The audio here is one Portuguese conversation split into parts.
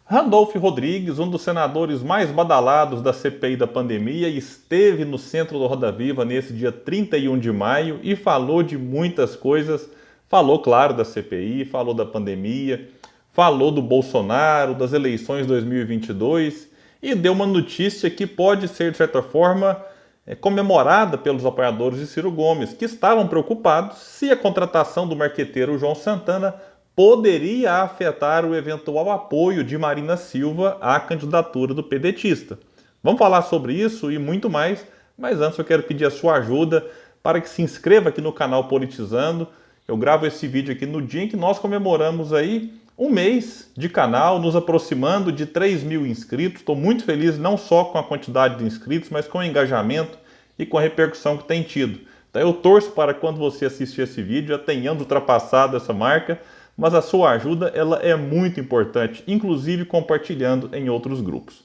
Randolph Rodrigues, um dos senadores mais badalados da CPI da pandemia, esteve no centro do Roda Viva nesse dia 31 de maio e falou de muitas coisas. Falou, claro, da CPI, falou da pandemia, falou do Bolsonaro, das eleições 2022 e deu uma notícia que pode ser, de certa forma, comemorada pelos apoiadores de Ciro Gomes, que estavam preocupados se a contratação do marqueteiro João Santana poderia afetar o eventual apoio de Marina Silva à candidatura do pedetista. Vamos falar sobre isso e muito mais, mas antes eu quero pedir a sua ajuda para que se inscreva aqui no canal Politizando. Eu gravo esse vídeo aqui no dia em que nós comemoramos aí um mês de canal, nos aproximando de 3.000 inscritos. Estou muito feliz não só com a quantidade de inscritos, mas com o engajamento e com a repercussão que tem tido. Então eu torço para que quando você assistir esse vídeo já tenhamos ultrapassado essa marca, mas a sua ajuda ela é muito importante, inclusive compartilhando em outros grupos.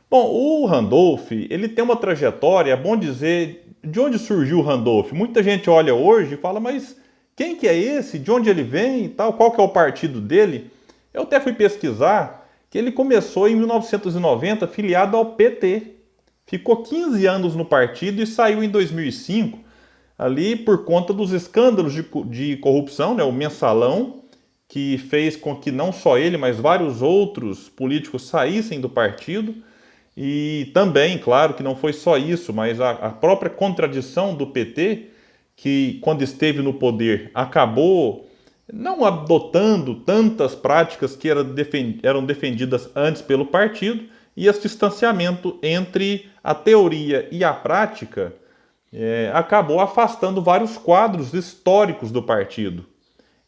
Bom, o Randolph, ele tem uma trajetória, é bom dizer de onde surgiu o Randolph. Muita gente olha hoje e fala, mas quem que é esse? De onde ele vem e tal? Qual que é o partido dele? Eu até fui pesquisar que ele começou em 1990 filiado ao PT. Ficou 15 anos no partido e saiu em 2005, ali por conta dos escândalos de corrupção, né? O Mensalão, que fez com que não só ele, mas vários outros políticos saíssem do partido. E também, claro, que não foi só isso, mas a própria contradição do PT, que quando esteve no poder acabou não adotando tantas práticas que eram defendidas antes pelo partido, e esse distanciamento entre a teoria e a prática acabou afastando vários quadros históricos do partido.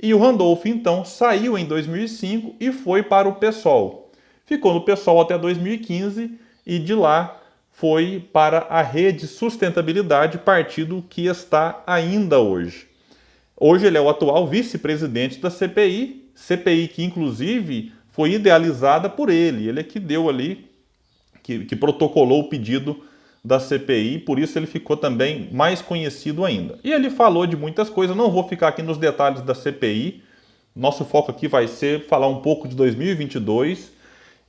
E o Randolph, então, saiu em 2005 e foi para o PSOL. Ficou no PSOL até 2015 e de lá foi para a Rede Sustentabilidade, partido que está ainda hoje. Hoje ele é o atual vice-presidente da CPI, CPI que inclusive foi idealizada por ele. Ele é que deu ali, que protocolou o pedido da CPI, por isso ele ficou também mais conhecido ainda. E ele falou de muitas coisas, não vou ficar aqui nos detalhes da CPI, nosso foco aqui vai ser falar um pouco de 2022.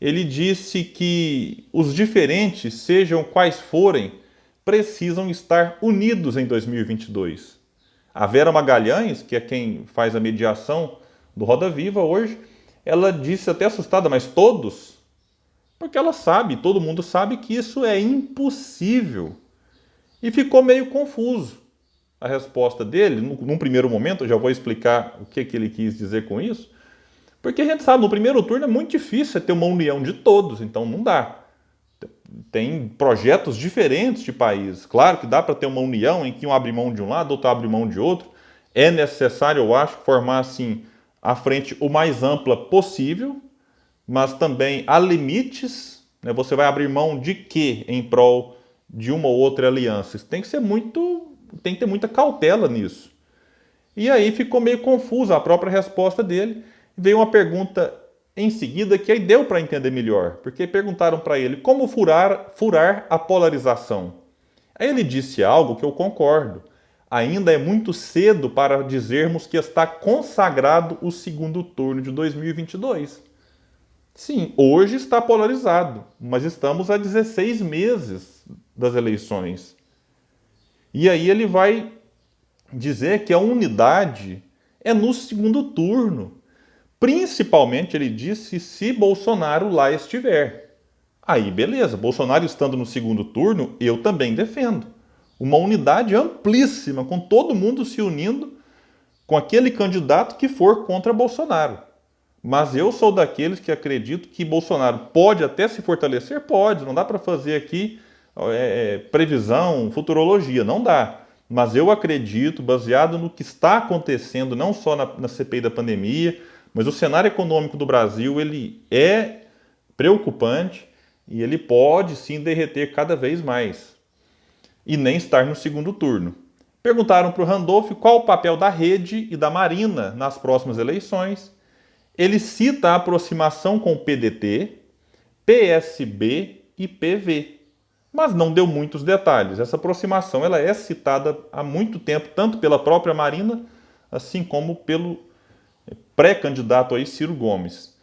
Ele disse que os diferentes, sejam quais forem, precisam estar unidos em 2022. A Vera Magalhães, que é quem faz a mediação do Roda Viva hoje, ela disse até assustada, mas todos? Porque ela sabe, todo mundo sabe que isso é impossível. E ficou meio confuso a resposta dele. Num primeiro momento, eu já vou explicar o que ele quis dizer com isso, porque a gente sabe, no primeiro turno é muito difícil ter uma união de todos, então não dá. Tem projetos diferentes de países. Claro que dá para ter uma união em que um abre mão de um lado, outro abre mão de outro. É necessário, eu acho, formar assim a frente o mais ampla possível, mas também há limites. Né? Você vai abrir mão de quê em prol de uma ou outra aliança? Tem que ter muita cautela nisso. E aí ficou meio confusa a própria resposta dele. Veio uma pergunta em seguida que aí deu para entender melhor, porque perguntaram para ele como furar a polarização. Aí ele disse algo que eu concordo. Ainda é muito cedo para dizermos que está consagrado o segundo turno de 2022. Sim, hoje está polarizado, mas estamos a 16 meses das eleições. E aí ele vai dizer que a unidade é no segundo turno. Principalmente, ele disse, se Bolsonaro lá estiver. Aí, beleza, Bolsonaro estando no segundo turno, eu também defendo. Uma unidade amplíssima, com todo mundo se unindo com aquele candidato que for contra Bolsonaro. Mas eu sou daqueles que acredito que Bolsonaro pode até se fortalecer? Pode, não dá para fazer aqui previsão, futurologia, não dá. Mas eu acredito, baseado no que está acontecendo, não só na CPI da pandemia, mas o cenário econômico do Brasil ele é preocupante e ele pode sim derreter cada vez mais e nem estar no segundo turno. Perguntaram para o Randolph qual o papel da Rede e da Marina nas próximas eleições. Ele cita a aproximação com o PDT, PSB e PV, mas não deu muitos detalhes. Essa aproximação ela é citada há muito tempo, tanto pela própria Marina, assim como pelo pré-candidato aí, Ciro Gomes.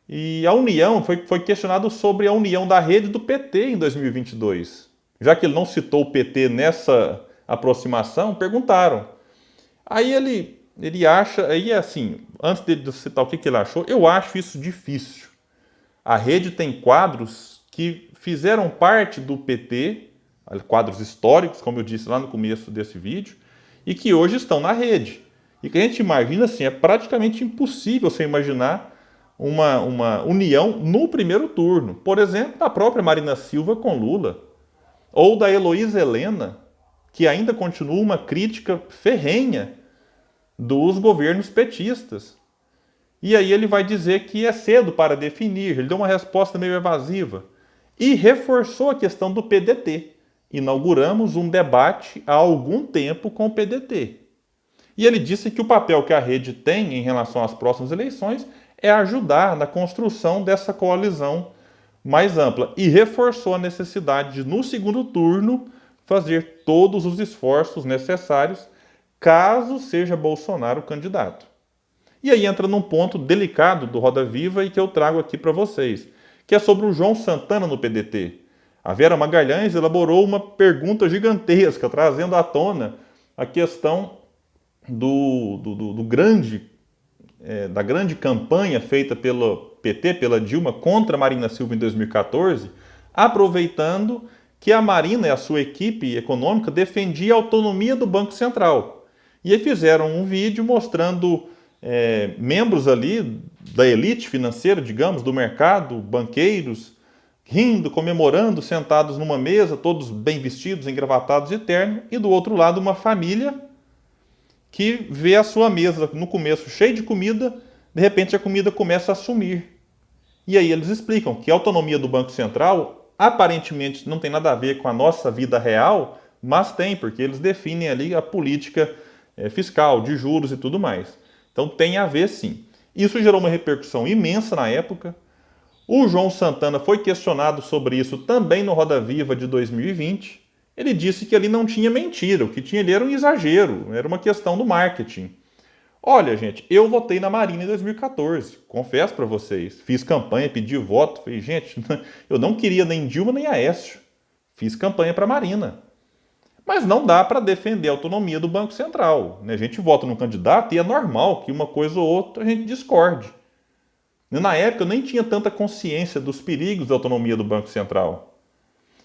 E a união, foi questionado sobre a união da rede do PT em 2022. Já que ele não citou o PT nessa aproximação, perguntaram. Aí ele acha, aí assim, antes de citar o que ele achou, eu acho isso difícil. A rede tem quadros que fizeram parte do PT, quadros históricos, como eu disse lá no começo desse vídeo, e que hoje estão na rede. E que a gente imagina assim, é praticamente impossível você imaginar uma união no primeiro turno. Por exemplo, da própria Marina Silva com Lula, ou da Heloísa Helena, que ainda continua uma crítica ferrenha dos governos petistas. E aí ele vai dizer que é cedo para definir, ele deu uma resposta meio evasiva. E reforçou a questão do PDT. Inauguramos um debate há algum tempo com o PDT. E ele disse que o papel que a rede tem em relação às próximas eleições é ajudar na construção dessa coalizão mais ampla. E reforçou a necessidade de, no segundo turno, fazer todos os esforços necessários caso seja Bolsonaro o candidato. E aí entra num ponto delicado do Roda Viva e que eu trago aqui para vocês, que é sobre o João Santana no PDT. A Vera Magalhães elaborou uma pergunta gigantesca, trazendo à tona a questão da grande campanha feita pelo PT, pela Dilma, contra a Marina Silva em 2014, aproveitando que a Marina e a sua equipe econômica defendia a autonomia do Banco Central. E aí fizeram um vídeo mostrando membros ali da elite financeira, digamos, do mercado, banqueiros, rindo, comemorando, sentados numa mesa, todos bem vestidos, engravatados de terno, e do outro lado uma família que vê a sua mesa no começo cheia de comida, de repente a comida começa a sumir. E aí eles explicam que a autonomia do Banco Central aparentemente não tem nada a ver com a nossa vida real, mas tem, porque eles definem ali a política fiscal, de juros e tudo mais. Então tem a ver sim. Isso gerou uma repercussão imensa na época. O João Santana foi questionado sobre isso também no Roda Viva de 2020. Ele disse que ali não tinha mentira, o que tinha ali era um exagero, era uma questão do marketing. Olha, gente, eu votei na Marina em 2014, confesso para vocês. Fiz campanha, pedi voto, falei, gente, eu não queria nem Dilma nem Aécio. Fiz campanha para Marina. Mas não dá para defender a autonomia do Banco Central. Né? A gente vota num candidato e é normal que uma coisa ou outra a gente discorde. Na época eu nem tinha tanta consciência dos perigos da autonomia do Banco Central.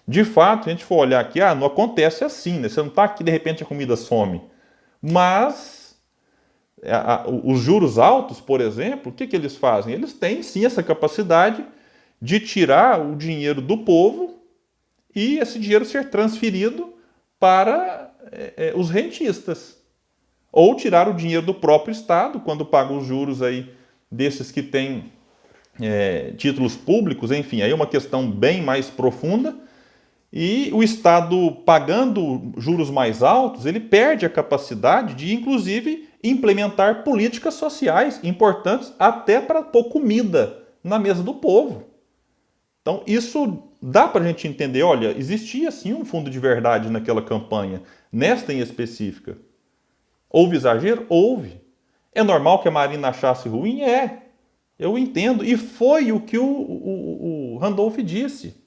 De fato, a gente for olhar aqui, não acontece assim, né? Você não está aqui de repente a comida some. Mas os juros altos, por exemplo, o que eles fazem? Eles têm sim essa capacidade de tirar o dinheiro do povo e esse dinheiro ser transferido para os rentistas. Ou tirar o dinheiro do próprio Estado, quando paga os juros aí desses que têm títulos públicos, enfim, aí é uma questão bem mais profunda. E o Estado pagando juros mais altos, ele perde a capacidade de, inclusive, implementar políticas sociais importantes até para pôr comida na mesa do povo. Então, isso dá para a gente entender, olha, existia sim um fundo de verdade naquela campanha, nesta em específica. Houve exagero? Houve. É normal que a Marina achasse ruim? É. Eu entendo. E foi o que o Randolph disse.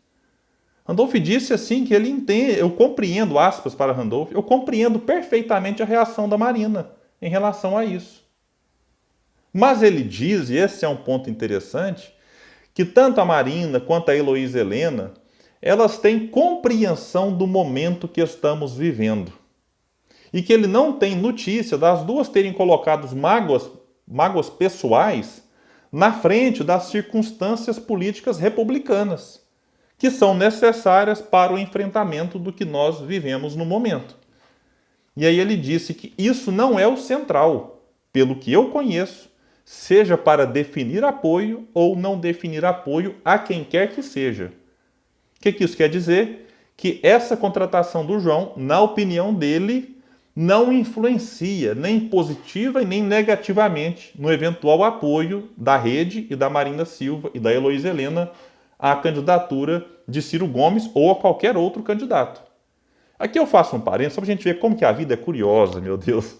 Randolph disse assim que ele entende, eu compreendo, aspas para Randolph, eu compreendo perfeitamente a reação da Marina em relação a isso. Mas ele diz, e esse é um ponto interessante, que tanto a Marina quanto a Heloísa Helena, elas têm compreensão do momento que estamos vivendo. E que ele não tem notícia das duas terem colocado mágoas pessoais na frente das circunstâncias políticas republicanas, que são necessárias para o enfrentamento do que nós vivemos no momento. E aí ele disse que isso não é o central, pelo que eu conheço, seja para definir apoio ou não definir apoio a quem quer que seja. O que isso quer dizer? Que essa contratação do João, na opinião dele, não influencia nem positiva e nem negativamente no eventual apoio da Rede e da Marina Silva e da Heloísa Helena à candidatura de Ciro Gomes ou a qualquer outro candidato. Aqui eu faço um parênteses só para a gente ver como que a vida é curiosa, meu Deus.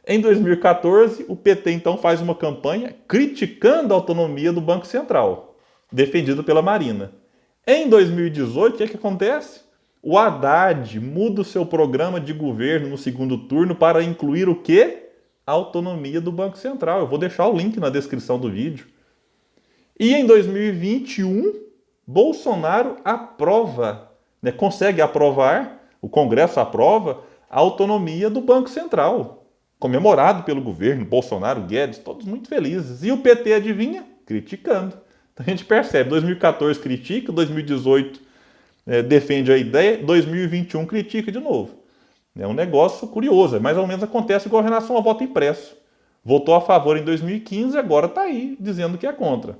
Em 2014, o PT então faz uma campanha criticando a autonomia do Banco Central, defendido pela Marina. Em 2018, o que é que acontece? O Haddad muda o seu programa de governo no segundo turno para incluir o quê? A autonomia do Banco Central. Eu vou deixar o link na descrição do vídeo. E em 2021, Bolsonaro aprova, né, consegue aprovar, o Congresso aprova, a autonomia do Banco Central, comemorado pelo governo, Bolsonaro, Guedes, todos muito felizes. E o PT, adivinha? Criticando. Então a gente percebe, 2014 critica, 2018 defende a ideia, 2021 critica de novo. É um negócio curioso, mais ou menos acontece igual em relação ao voto impresso. Votou a favor em 2015 e agora está aí dizendo que é contra.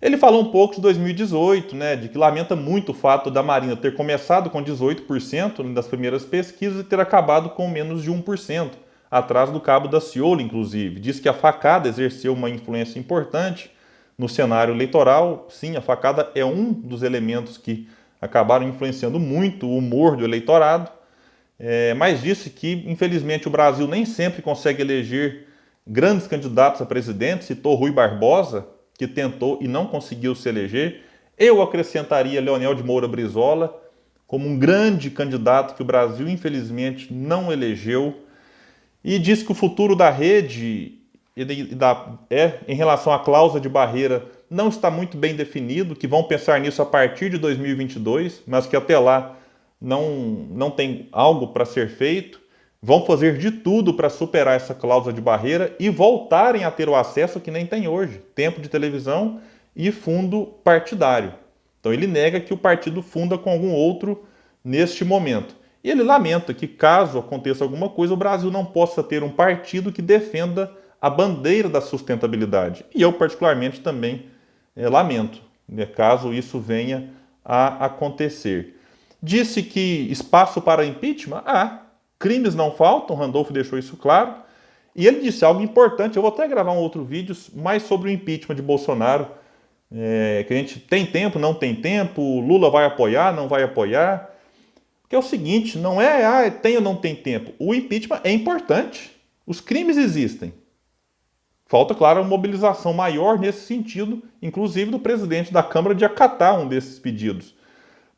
Ele falou um pouco de 2018, né, de que lamenta muito o fato da Marina ter começado com 18% das primeiras pesquisas e ter acabado com menos de 1%, atrás do cabo da Ciolo, inclusive. Diz que a facada exerceu uma influência importante no cenário eleitoral. Sim, a facada é um dos elementos que acabaram influenciando muito o humor do eleitorado, mas disse que, infelizmente, o Brasil nem sempre consegue eleger grandes candidatos a presidente. Citou Rui Barbosa, que tentou e não conseguiu se eleger. Eu acrescentaria Leonel de Moura Brizola como um grande candidato que o Brasil, infelizmente, não elegeu. E diz que o futuro da rede, em relação à cláusula de barreira, não está muito bem definido, que vão pensar nisso a partir de 2022, mas que até lá não tem algo para ser feito. Vão fazer de tudo para superar essa cláusula de barreira e voltarem a ter o acesso que nem tem hoje, tempo de televisão e fundo partidário. Então ele nega que o partido funda com algum outro neste momento. E ele lamenta que, caso aconteça alguma coisa, o Brasil não possa ter um partido que defenda a bandeira da sustentabilidade. E eu, particularmente, também lamento, né, caso isso venha a acontecer. Disse que espaço para impeachment? Crimes não faltam, Randolph deixou isso claro. E ele disse algo importante, eu vou até gravar um outro vídeo mais sobre o impeachment de Bolsonaro, que a gente tem tempo, não tem tempo, Lula vai apoiar, não vai apoiar. Porque é o seguinte, não é tem ou não tem tempo. O impeachment é importante. Os crimes existem. Falta, claro, uma mobilização maior nesse sentido, inclusive do presidente da Câmara, de acatar um desses pedidos.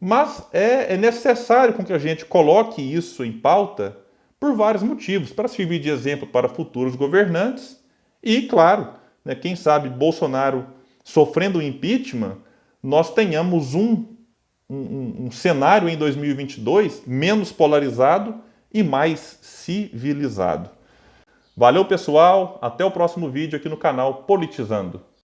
Mas é necessário com que a gente coloque isso em pauta por vários motivos, para servir de exemplo para futuros governantes e, claro, né, quem sabe Bolsonaro sofrendo o impeachment, nós tenhamos um cenário em 2022 menos polarizado e mais civilizado. Valeu, pessoal. Até o próximo vídeo aqui no canal Politizando.